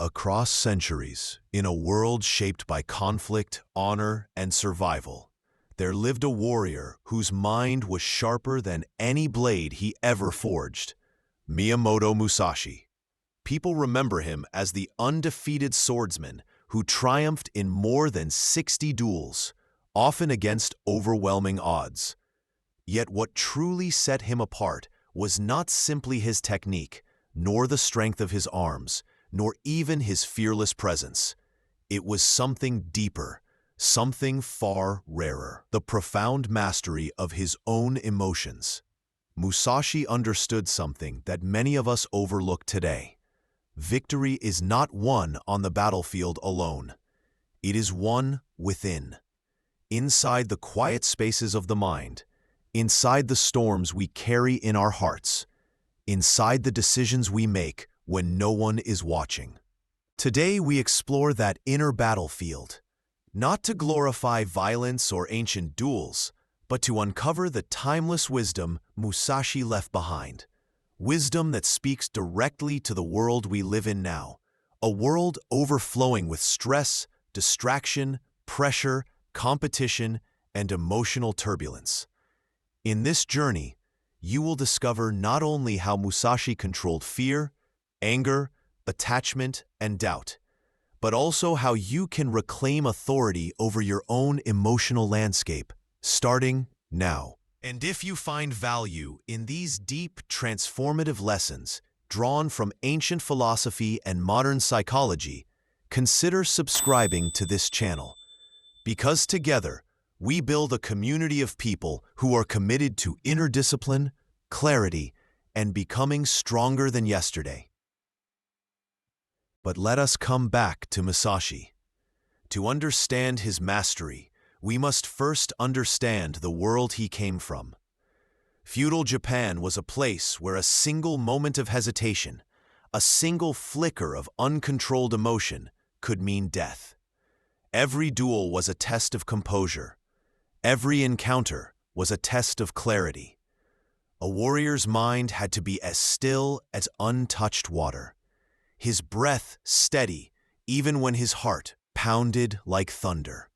Across centuries, in a world shaped by conflict, honor, and survival, there lived a warrior whose mind was sharper than any blade he ever forged, Miyamoto Musashi. People remember him as the undefeated swordsman who triumphed in more than 60 duels, often against overwhelming odds. Yet what truly set him apart was not simply his technique, nor the strength of his arms, nor even his fearless presence. It was something deeper, something far rarer, the profound mastery of his own emotions. Musashi understood something that many of us overlook today. Victory is not won on the battlefield alone. It is won within, inside the quiet spaces of the mind, inside the storms we carry in our hearts, inside the decisions we make when no one is watching. Today we explore that inner battlefield, not to glorify violence or ancient duels, but to uncover the timeless wisdom Musashi left behind. Wisdom that speaks directly to the world we live in now, a world overflowing with stress, distraction, pressure, competition, and emotional turbulence. In this journey, you will discover not only how Musashi controlled fear, anger, attachment, and doubt, but also how you can reclaim authority over your own emotional landscape, starting now. And if you find value in these deep, transformative lessons drawn from ancient philosophy and modern psychology, consider subscribing to this channel. Because together, we build a community of people who are committed to inner discipline, clarity, and becoming stronger than yesterday. But let us come back to Musashi. To understand his mastery, we must first understand the world he came from. Feudal Japan was a place where a single moment of hesitation, a single flicker of uncontrolled emotion, could mean death. Every duel was a test of composure. Every encounter was a test of clarity. A warrior's mind had to be as still as untouched water, his breath steady even when his heart pounded like thunder.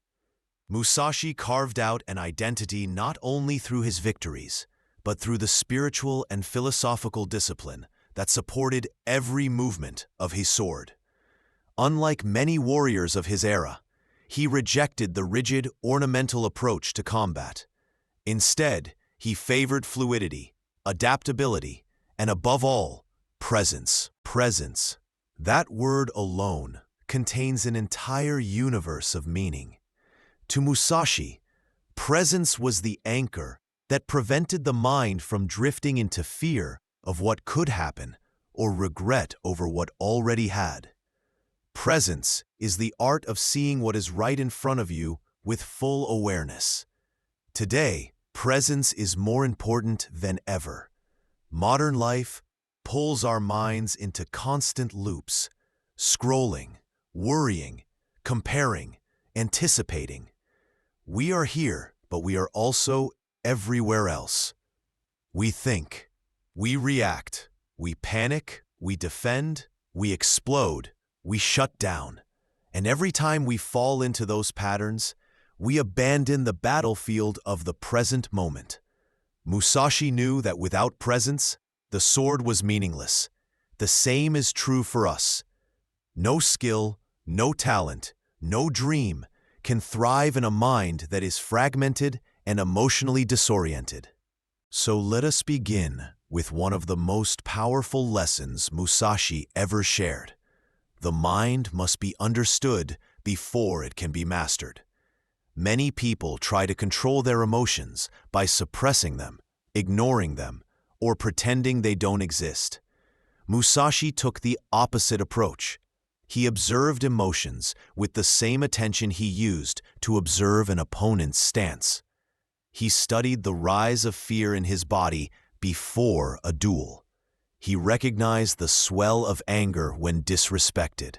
Musashi carved out an identity not only through his victories, but through the spiritual and philosophical discipline that supported every movement of his sword. Unlike many warriors of his era, he rejected the rigid, ornamental approach to combat. Instead, he favored fluidity, adaptability, and above all, presence. Presence. That word alone contains an entire universe of meaning. To Musashi, presence was the anchor that prevented the mind from drifting into fear of what could happen or regret over what already had. Presence is the art of seeing what is right in front of you with full awareness. Today, presence is more important than ever. Modern life pulls our minds into constant loops, scrolling, worrying, comparing, anticipating. We are here, but we are also everywhere else. We think, we react, we panic, we defend, we explode, we shut down. And every time we fall into those patterns, we abandon the battlefield of the present moment. Musashi knew that without presence, the sword was meaningless. The same is true for us. No skill, no talent, no dream can thrive in a mind that is fragmented and emotionally disoriented. So let us begin with one of the most powerful lessons Musashi ever shared. The mind must be understood before it can be mastered. Many people try to control their emotions by suppressing them, ignoring them, or pretending they don't exist. Musashi took the opposite approach. He observed emotions with the same attention he used to observe an opponent's stance. He studied the rise of fear in his body before a duel. He recognized the swell of anger when disrespected.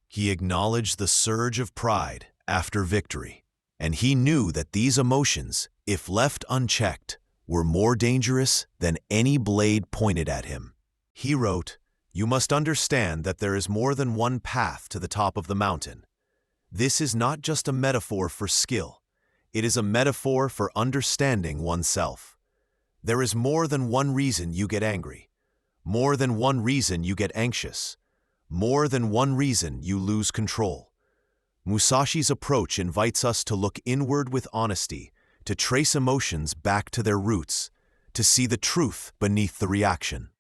He acknowledged the surge of pride after victory, and he knew that these emotions, if left unchecked, were more dangerous than any blade pointed at him. He wrote, You must understand that there is more than one path to the top of the mountain. This is not just a metaphor for skill. It is a metaphor for understanding oneself. There is more than one reason you get angry. More than one reason you get anxious. More than one reason you lose control. Musashi's approach invites us to look inward with honesty, to trace emotions back to their roots, to see the truth beneath the reaction.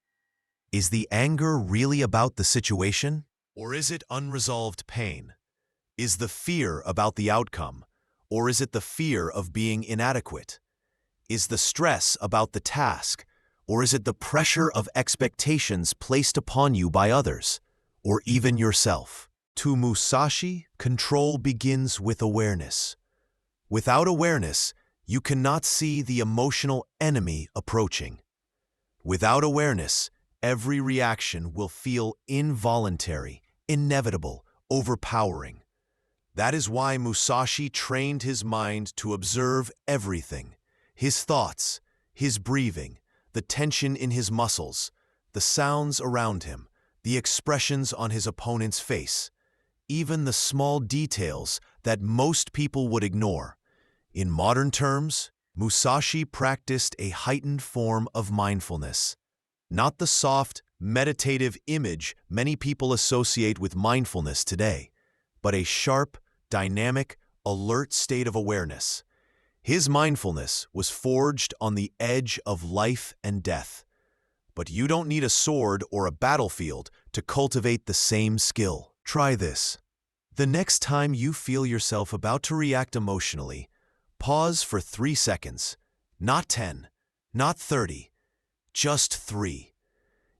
Is the anger really about the situation? Or is it unresolved pain? Is the fear about the outcome? Or is it the fear of being inadequate? Is the stress about the task? Or is it the pressure of expectations placed upon you by others, or even yourself? To Musashi, control begins with awareness. Without awareness, you cannot see the emotional enemy approaching. Without awareness, every reaction will feel involuntary, inevitable, overpowering. That is why Musashi trained his mind to observe everything: his thoughts, his breathing, the tension in his muscles, the sounds around him, the expressions on his opponent's face, even the small details that most people would ignore. In modern terms, Musashi practiced a heightened form of mindfulness. Not the soft, meditative image many people associate with mindfulness today, but a sharp, dynamic, alert state of awareness. His mindfulness was forged on the edge of life and death. But you don't need a sword or a battlefield to cultivate the same skill. Try this. The next time you feel yourself about to react emotionally, pause for 3 seconds. Not 10, not 30, just 3.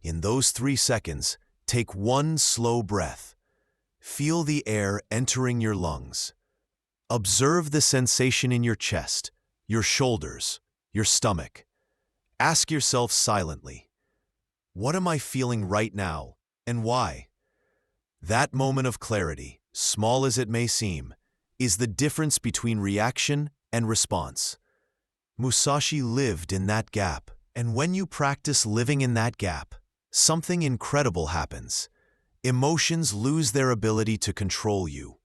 In those 3 seconds, take one slow breath. Feel the air entering your lungs. Observe the sensation in your chest, your shoulders, your stomach. Ask yourself silently, what am I feeling right now, and why? That moment of clarity, small as it may seem, is the difference between reaction and response. Musashi lived in that gap, and when you practice living in that gap, something incredible happens. Emotions lose their ability to control you.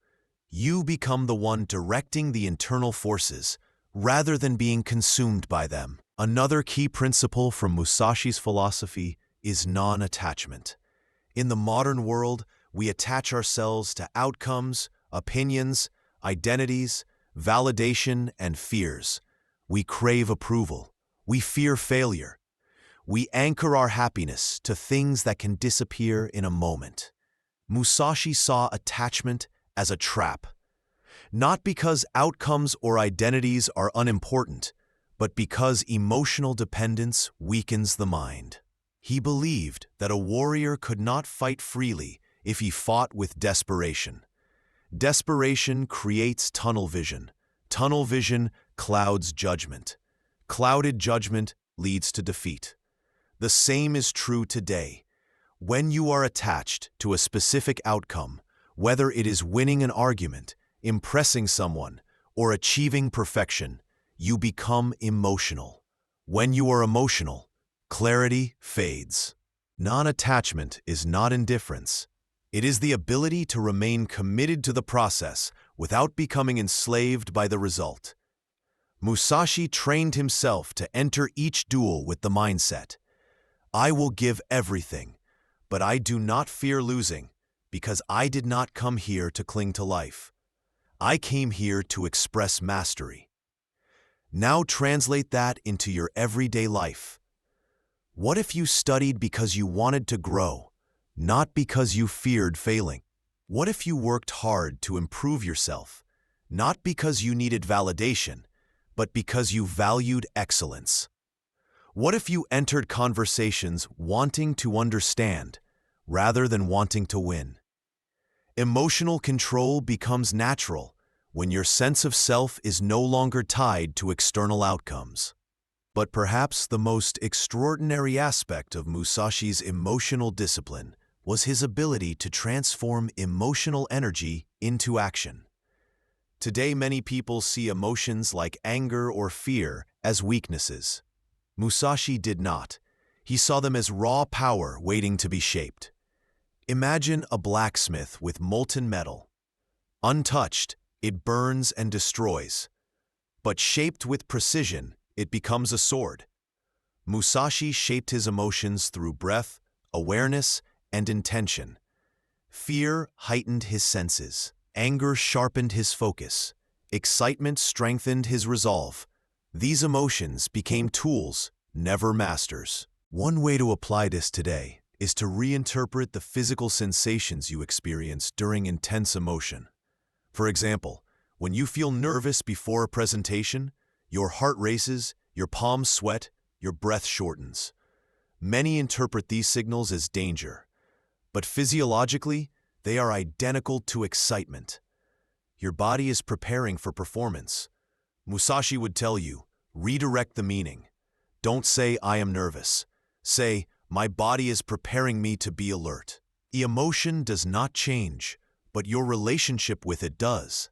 You become the one directing the internal forces, rather than being consumed by them. Another key principle from Musashi's philosophy is non-attachment. In the modern world, we attach ourselves to outcomes, opinions, identities, validation, and fears. We crave approval. We fear failure. We anchor our happiness to things that can disappear in a moment. Musashi saw attachment as a trap. Not because outcomes or identities are unimportant, but because emotional dependence weakens the mind. He believed that a warrior could not fight freely if he fought with desperation. Desperation creates tunnel vision. Tunnel vision clouds judgment. Clouded judgment leads to defeat. The same is true today. When you are attached to a specific outcome, whether it is winning an argument, impressing someone, or achieving perfection, you become emotional. When you are emotional, clarity fades. Non-attachment is not indifference. It is the ability to remain committed to the process without becoming enslaved by the result. Musashi trained himself to enter each duel with the mindset, I will give everything, but I do not fear losing, because I did not come here to cling to life. I came here to express mastery. Now translate that into your everyday life. What if you studied because you wanted to grow, not because you feared failing? What if you worked hard to improve yourself, not because you needed validation, but because you valued excellence? What if you entered conversations wanting to understand, rather than wanting to win? Emotional control becomes natural when your sense of self is no longer tied to external outcomes. But perhaps the most extraordinary aspect of Musashi's emotional discipline was his ability to transform emotional energy into action. Today, many people see emotions like anger or fear as weaknesses. Musashi did not. He saw them as raw power waiting to be shaped. Imagine a blacksmith with molten metal. Untouched, it burns and destroys. But shaped with precision, it becomes a sword. Musashi shaped his emotions through breath, awareness, and intention. Fear heightened his senses. Anger sharpened his focus. Excitement strengthened his resolve. These emotions became tools, never masters. One way to apply this today is to reinterpret the physical sensations you experience during intense emotion. For example, when you feel nervous before a presentation, your heart races, your palms sweat, your breath shortens. Many interpret these signals as danger, but physiologically, they are identical to excitement. Your body is preparing for performance. Musashi would tell you, redirect the meaning. Don't say, I am nervous. Say, my body is preparing me to be alert. The emotion does not change, but your relationship with it does.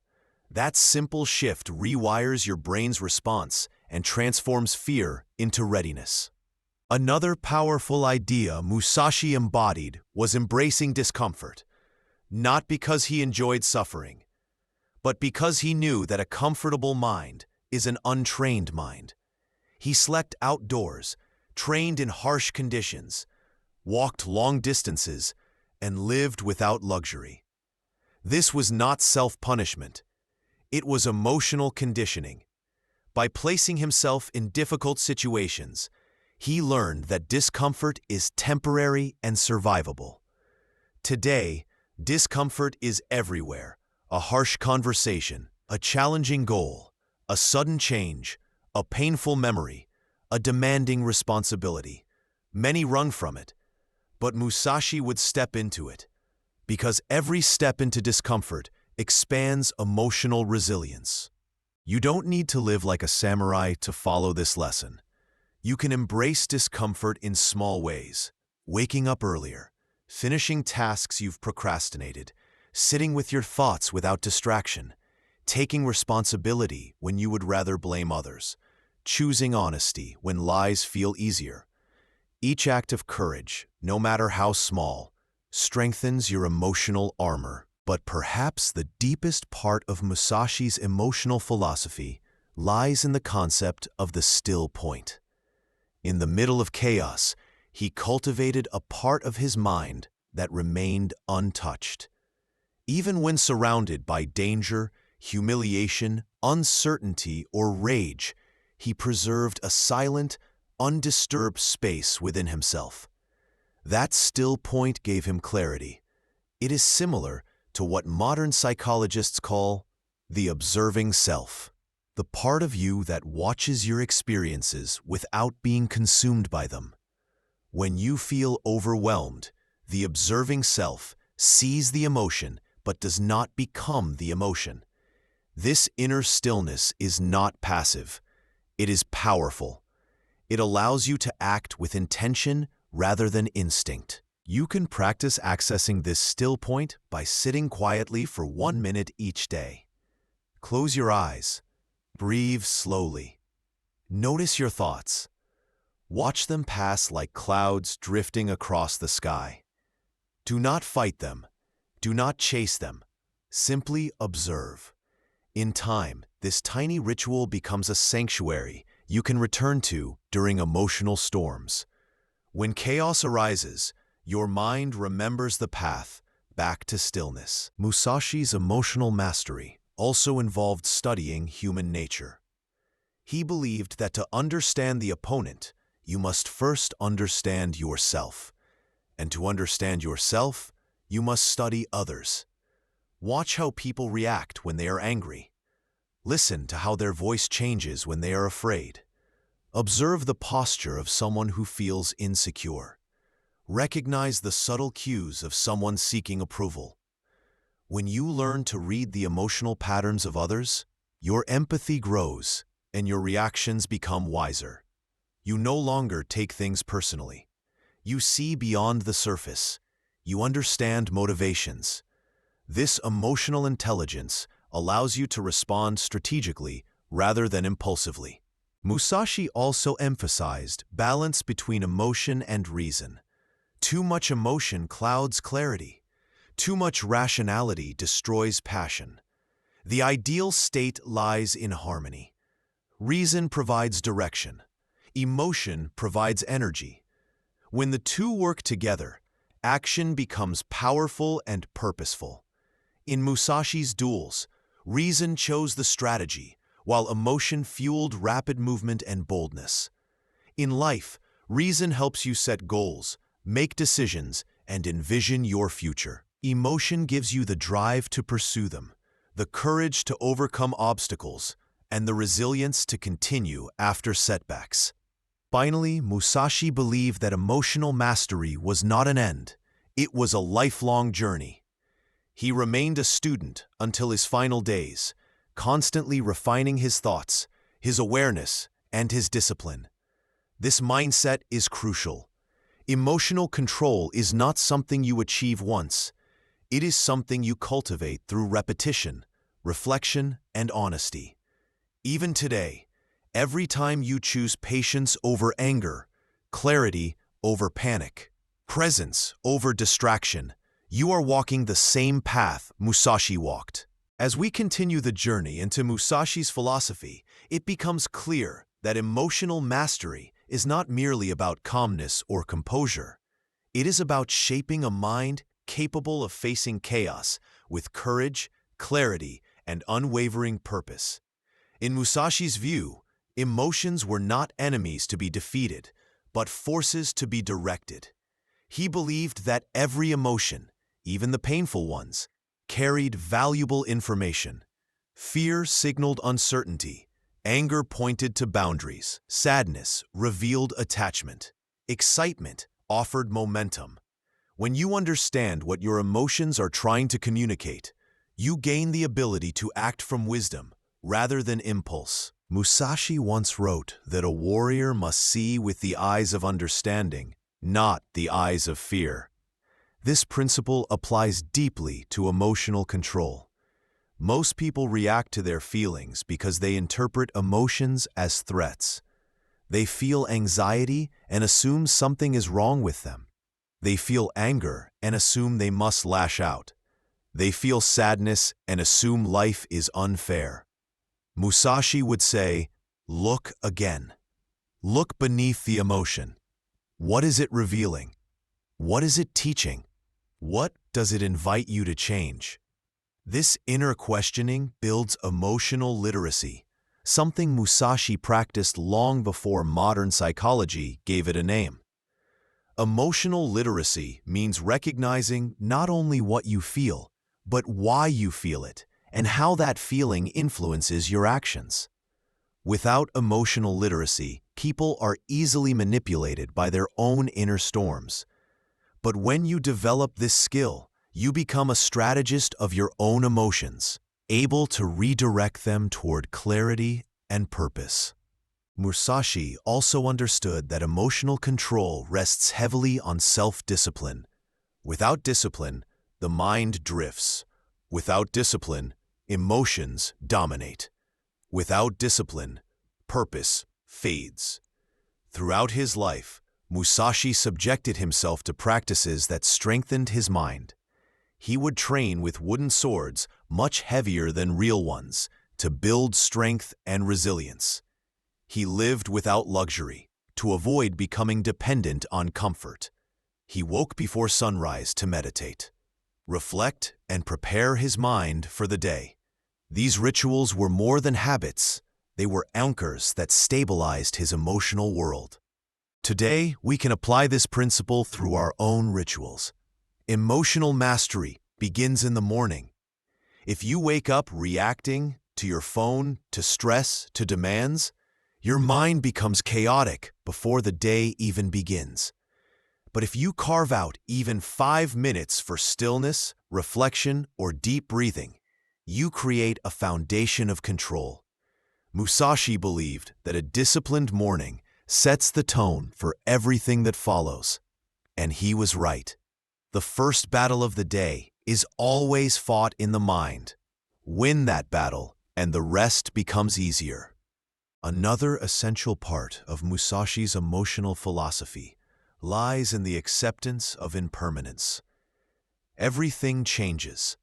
That simple shift rewires your brain's response and transforms fear into readiness. Another powerful idea Musashi embodied was embracing discomfort, not because he enjoyed suffering, but because he knew that a comfortable mind is an untrained mind. He slept outdoors, trained in harsh conditions, walked long distances, and lived without luxury. This was not self-punishment. It was emotional conditioning. By placing himself in difficult situations, he learned that discomfort is temporary and survivable. Today, discomfort is everywhere. A harsh conversation, a challenging goal, a sudden change, a painful memory, a demanding responsibility. Many run from it, but Musashi would step into it, because every step into discomfort expands emotional resilience. You don't need to live like a samurai to follow this lesson. You can embrace discomfort in small ways, waking up earlier, finishing tasks you've procrastinated, sitting with your thoughts without distraction, taking responsibility when you would rather blame others, choosing honesty when lies feel easier. Each act of courage, no matter how small, strengthens your emotional armor. But perhaps the deepest part of Musashi's emotional philosophy lies in the concept of the still point. In the middle of chaos, he cultivated a part of his mind that remained untouched. Even when surrounded by danger, humiliation, uncertainty, or rage, he preserved a silent, undisturbed space within himself. That still point gave him clarity. It is similar to what modern psychologists call the observing self, the part of you that watches your experiences without being consumed by them. When you feel overwhelmed, the observing self sees the emotion but does not become the emotion. This inner stillness is not passive. It is powerful. It allows you to act with intention rather than instinct. You can practice accessing this still point by sitting quietly for 1 minute each day. Close your eyes. Breathe slowly. Notice your thoughts. Watch them pass like clouds drifting across the sky. Do not fight them. Do not chase them. Simply observe. In time, this tiny ritual becomes a sanctuary you can return to during emotional storms. When chaos arises, your mind remembers the path back to stillness. Musashi's emotional mastery also involved studying human nature. He believed that to understand the opponent, you must first understand yourself. And to understand yourself, you must study others. Watch how people react when they are angry. Listen to how their voice changes when they are afraid. Observe the posture of someone who feels insecure. Recognize the subtle cues of someone seeking approval. When you learn to read the emotional patterns of others, your empathy grows and your reactions become wiser. You no longer take things personally. You see beyond the surface. You understand motivations. This emotional intelligence allows you to respond strategically rather than impulsively. Musashi also emphasized balance between emotion and reason. Too much emotion clouds clarity. Too much rationality destroys passion. The ideal state lies in harmony. Reason provides direction. Emotion provides energy. When the two work together, action becomes powerful and purposeful. In Musashi's duels, reason chose the strategy, while emotion fueled rapid movement and boldness. In life, reason helps you set goals, make decisions, and envision your future. Emotion gives you the drive to pursue them, the courage to overcome obstacles, and the resilience to continue after setbacks. Finally, Musashi believed that emotional mastery was not an end, it was a lifelong journey. He remained a student until his final days, constantly refining his thoughts, his awareness, and his discipline. This mindset is crucial. Emotional control is not something you achieve once. It is something you cultivate through repetition, reflection, and honesty. Even today, every time you choose patience over anger, clarity over panic, presence over distraction, you are walking the same path Musashi walked. As we continue the journey into Musashi's philosophy, it becomes clear that emotional mastery is not merely about calmness or composure. It is about shaping a mind capable of facing chaos with courage, clarity, and unwavering purpose. In Musashi's view, emotions were not enemies to be defeated, but forces to be directed. He believed that every emotion, even the painful ones, carried valuable information. Fear signaled uncertainty. Anger pointed to boundaries. Sadness revealed attachment. Excitement offered momentum. When you understand what your emotions are trying to communicate, you gain the ability to act from wisdom rather than impulse. Musashi once wrote that a warrior must see with the eyes of understanding, not the eyes of fear. This principle applies deeply to emotional control. Most people react to their feelings because they interpret emotions as threats. They feel anxiety and assume something is wrong with them. They feel anger and assume they must lash out. They feel sadness and assume life is unfair. Musashi would say, "Look again. Look beneath the emotion. What is it revealing? What is it teaching? What does it invite you to change?" This inner questioning builds emotional literacy, something Musashi practiced long before modern psychology gave it a name. Emotional literacy means recognizing not only what you feel, but why you feel it and how that feeling influences your actions. Without emotional literacy, people are easily manipulated by their own inner storms. But when you develop this skill, you become a strategist of your own emotions, able to redirect them toward clarity and purpose. Musashi also understood that emotional control rests heavily on self-discipline. Without discipline, the mind drifts. Without discipline, emotions dominate. Without discipline, purpose fades. Throughout his life, Musashi subjected himself to practices that strengthened his mind. He would train with wooden swords much heavier than real ones to build strength and resilience. He lived without luxury to avoid becoming dependent on comfort. He woke before sunrise to meditate, reflect, and prepare his mind for the day. These rituals were more than habits. They were anchors that stabilized his emotional world. Today, we can apply this principle through our own rituals. Emotional mastery begins in the morning. If you wake up reacting to your phone, to stress, to demands, your mind becomes chaotic before the day even begins. But if you carve out even 5 minutes for stillness, reflection, or deep breathing, you create a foundation of control. Musashi believed that a disciplined morning sets the tone for everything that follows. And he was right. The first battle of the day is always fought in the mind. Win that battle, and the rest becomes easier. Another essential part of Musashi's emotional philosophy lies in the acceptance of impermanence. Everything changes.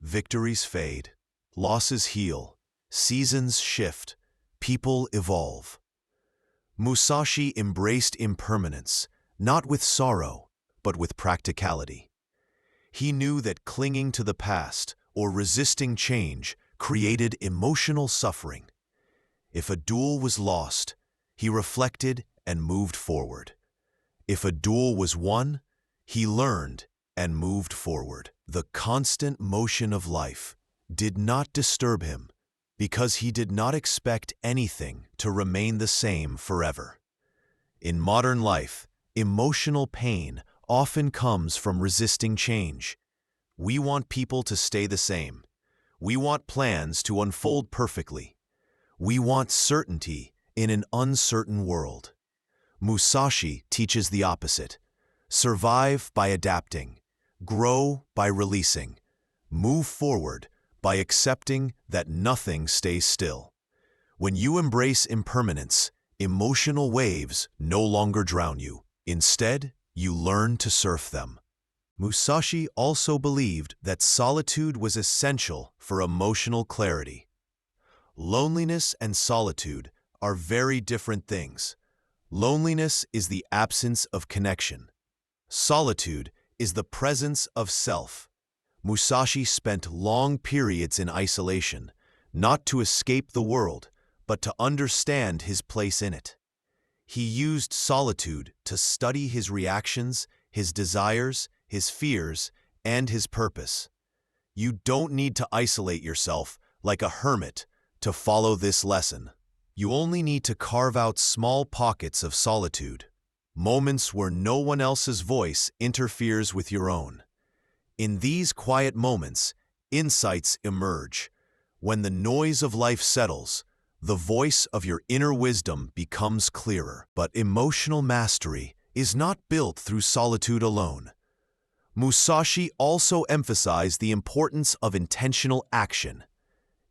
Victories fade, losses heal, seasons shift, people evolve. Musashi embraced impermanence, not with sorrow, but with practicality. He knew that clinging to the past or resisting change created emotional suffering. If a duel was lost, he reflected and moved forward. If a duel was won, he learned and moved forward. The constant motion of life did not disturb him because he did not expect anything to remain the same forever. In modern life, emotional pain often comes from resisting change. We want people to stay the same. We want plans to unfold perfectly. We want certainty in an uncertain world. Musashi teaches the opposite. Survive by adapting, grow by releasing, move forward by accepting that nothing stays still. When you embrace impermanence, emotional waves no longer drown you. Instead, you learn to surf them. Musashi also believed that solitude was essential for emotional clarity. Loneliness and solitude are very different things. Loneliness is the absence of connection. Solitude is the presence of self. Musashi spent long periods in isolation, not to escape the world, but to understand his place in it. He used solitude to study his reactions, his desires, his fears, and his purpose. You don't need to isolate yourself like a hermit to follow this lesson. You only need to carve out small pockets of solitude, moments where no one else's voice interferes with your own. In these quiet moments, insights emerge. When the noise of life settles, the voice of your inner wisdom becomes clearer. But emotional mastery is not built through solitude alone. Musashi also emphasized the importance of intentional action.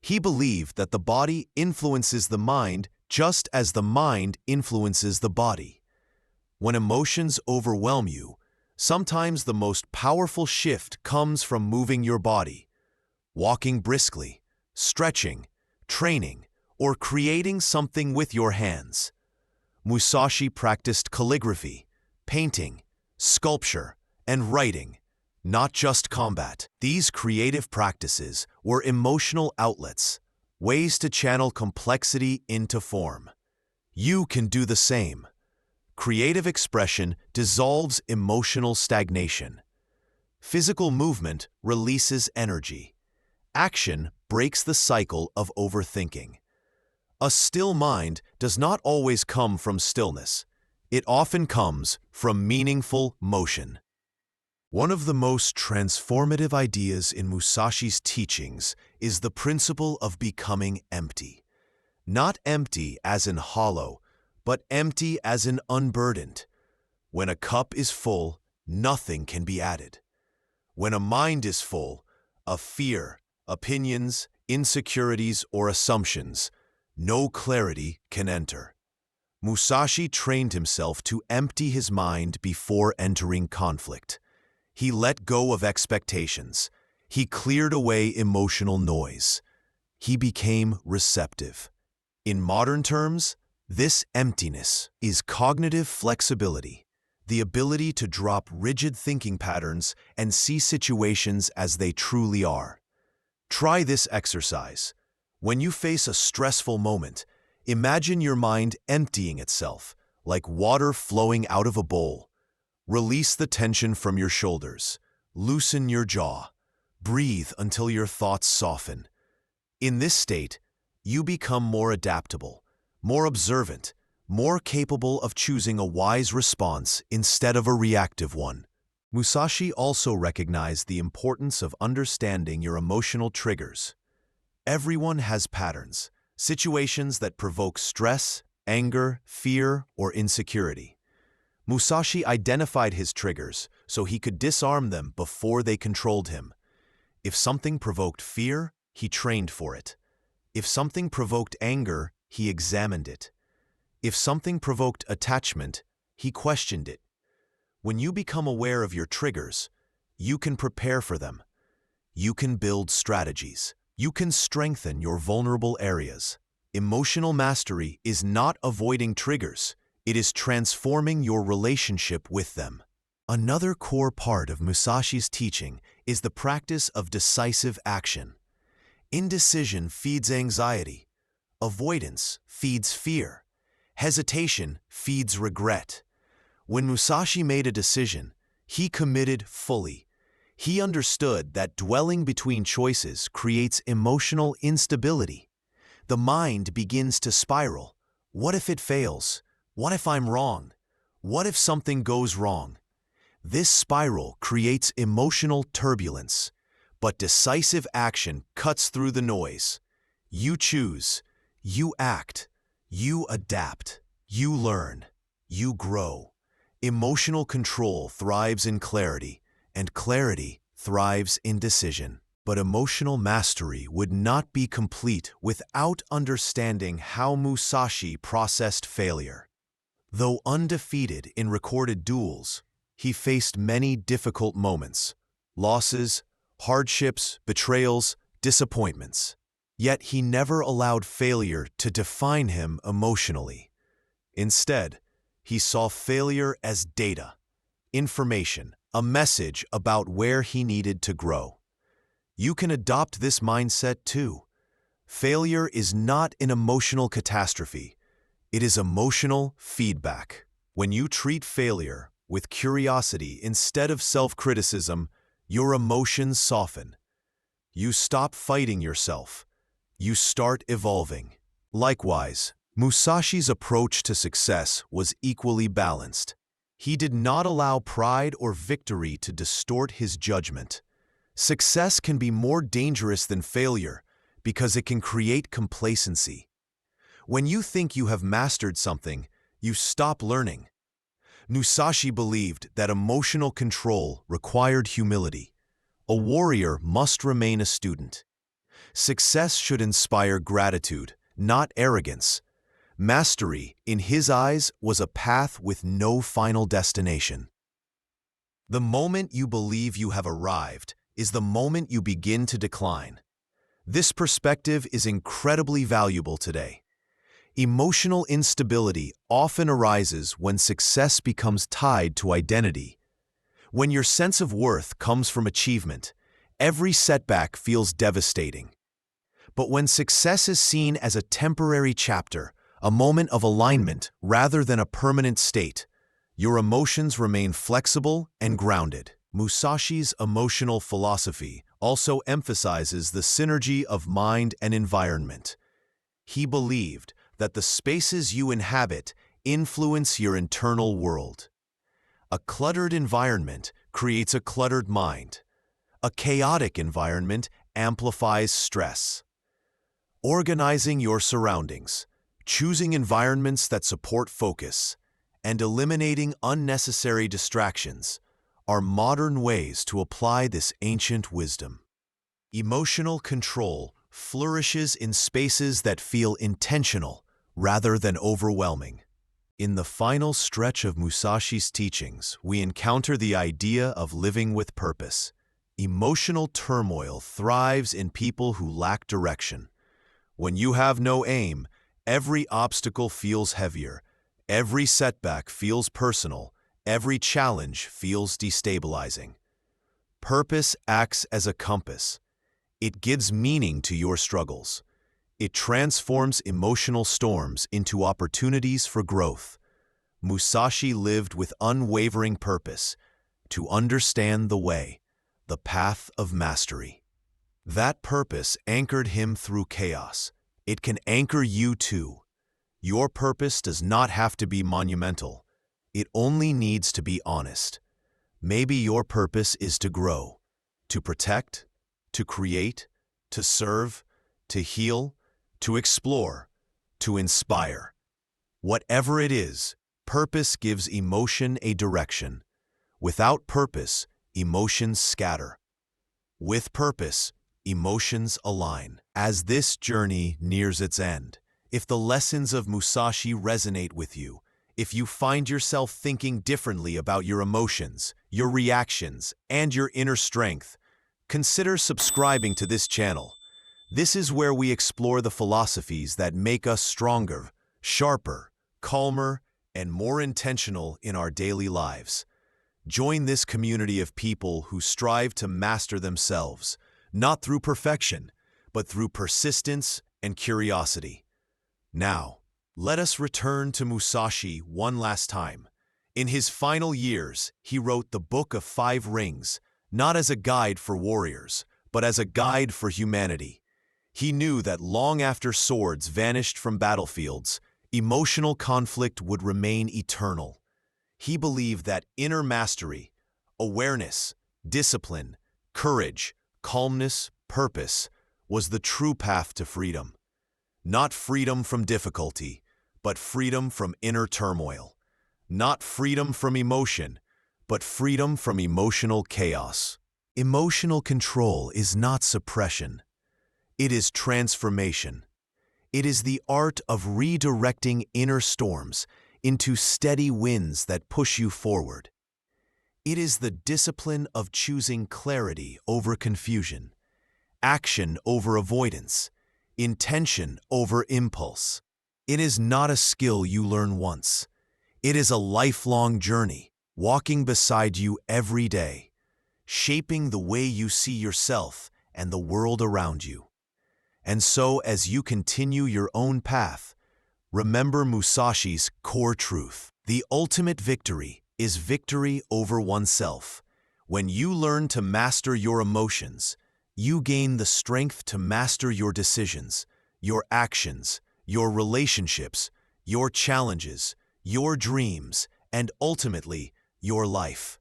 He believed that the body influences the mind just as the mind influences the body. When emotions overwhelm you, sometimes the most powerful shift comes from moving your body, walking briskly, stretching, training, or creating something with your hands. Musashi practiced calligraphy, painting, sculpture, and writing, not just combat. These creative practices were emotional outlets, ways to channel complexity into form. You can do the same. Creative expression dissolves emotional stagnation. Physical movement releases energy. Action breaks the cycle of overthinking. A still mind does not always come from stillness. It often comes from meaningful motion. One of the most transformative ideas in Musashi's teachings is the principle of becoming empty. Not empty as in hollow, but empty as in unburdened. When a cup is full, nothing can be added. When a mind is full of fear, opinions, insecurities, or assumptions, no clarity can enter. Musashi trained himself to empty his mind before entering conflict. He let go of expectations. He cleared away emotional noise. He became receptive. In modern terms, this emptiness is cognitive flexibility, the ability to drop rigid thinking patterns and see situations as they truly are. Try this exercise. When you face a stressful moment, imagine your mind emptying itself, like water flowing out of a bowl. Release the tension from your shoulders. Loosen your jaw. Breathe until your thoughts soften. In this state, you become more adaptable, more observant, more capable of choosing a wise response instead of a reactive one. Musashi also recognized the importance of understanding your emotional triggers. Everyone has patterns, situations that provoke stress, anger, fear, or insecurity. Musashi identified his triggers so he could disarm them before they controlled him. If something provoked fear, he trained for it. If something provoked anger, he examined it. If something provoked attachment, he questioned it. When you become aware of your triggers, you can prepare for them. You can build strategies. You can strengthen your vulnerable areas. Emotional mastery is not avoiding triggers. It is transforming your relationship with them. Another core part of Musashi's teaching is the practice of decisive action. Indecision feeds anxiety. Avoidance feeds fear. Hesitation feeds regret. When Musashi made a decision, he committed fully. He understood that dwelling between choices creates emotional instability. The mind begins to spiral. What if it fails? What if I'm wrong? What if something goes wrong? This spiral creates emotional turbulence, but decisive action cuts through the noise. You choose, you act, you adapt, you learn, you grow. Emotional control thrives in clarity, and clarity thrives in decision. But emotional mastery would not be complete without understanding how Musashi processed failure. Though undefeated in recorded duels, he faced many difficult moments, losses, hardships, betrayals, disappointments. Yet he never allowed failure to define him emotionally. Instead, he saw failure as data, information, a message about where he needed to grow. You can adopt this mindset too. Failure is not an emotional catastrophe. It is emotional feedback. When you treat failure with curiosity instead of self-criticism, your emotions soften. You stop fighting yourself. You start evolving. Likewise, Musashi's approach to success was equally balanced. He did not allow pride or victory to distort his judgment. Success can be more dangerous than failure because it can create complacency. When you think you have mastered something, you stop learning. Musashi believed that emotional control required humility. A warrior must remain a student. Success should inspire gratitude, not arrogance. Mastery, in his eyes, was a path with no final destination. The moment you believe you have arrived is the moment you begin to decline. This perspective is incredibly valuable today. Emotional instability often arises when success becomes tied to identity. When your sense of worth comes from achievement, every setback feels devastating. But when success is seen as a temporary chapter, a moment of alignment rather than a permanent state, your emotions remain flexible and grounded. Musashi's emotional philosophy also emphasizes the synergy of mind and environment. He believed that the spaces you inhabit influence your internal world. A cluttered environment creates a cluttered mind. A chaotic environment amplifies stress. Organizing your surroundings, choosing environments that support focus, and eliminating unnecessary distractions are modern ways to apply this ancient wisdom. Emotional control flourishes in spaces that feel intentional rather than overwhelming. In the final stretch of Musashi's teachings, we encounter the idea of living with purpose. Emotional turmoil thrives in people who lack direction. When you have no aim, every obstacle feels heavier, every setback feels personal, every challenge feels destabilizing. Purpose acts as a compass. It gives meaning to your struggles. It transforms emotional storms into opportunities for growth. Musashi lived with unwavering purpose to understand the way, the path of mastery. That purpose anchored him through chaos. It can anchor you too. Your purpose does not have to be monumental. It only needs to be honest. Maybe your purpose is to grow, to protect, to create, to serve, to heal, to explore, to inspire. Whatever it is, purpose gives emotion a direction. Without purpose, emotions scatter. With purpose, emotions align. As this journey nears its end, if the lessons of Musashi resonate with you, If you find yourself thinking differently about your emotions, your reactions, and your inner strength, consider subscribing to this channel. This is where we explore the philosophies that make us stronger, sharper, calmer, and more intentional in our daily lives. Join this community of people who strive to master themselves, not through perfection, but through persistence and curiosity. Now, let us return to Musashi one last time. In his final years, he wrote the Book of Five Rings, not as a guide for warriors, but as a guide for humanity. He knew that long after swords vanished from battlefields, emotional conflict would remain eternal. He believed that inner mastery, awareness, discipline, courage, calmness, purpose, was the true path to freedom. Not freedom from difficulty, but freedom from inner turmoil. Not freedom from emotion, but freedom from emotional chaos. Emotional control is not suppression. It is transformation. It is the art of redirecting inner storms into steady winds that push you forward. It is the discipline of choosing clarity over confusion, action over avoidance, intention over impulse. It is not a skill you learn once. It is a lifelong journey, walking beside you every day, shaping the way you see yourself and the world around you. And so, as you continue your own path, remember Musashi's core truth. The ultimate victory is victory over oneself. When you learn to master your emotions, you gain the strength to master your decisions, your actions, your relationships, your challenges, your dreams, and ultimately, your life.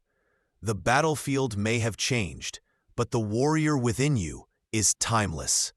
The battlefield may have changed, but the warrior within you is timeless.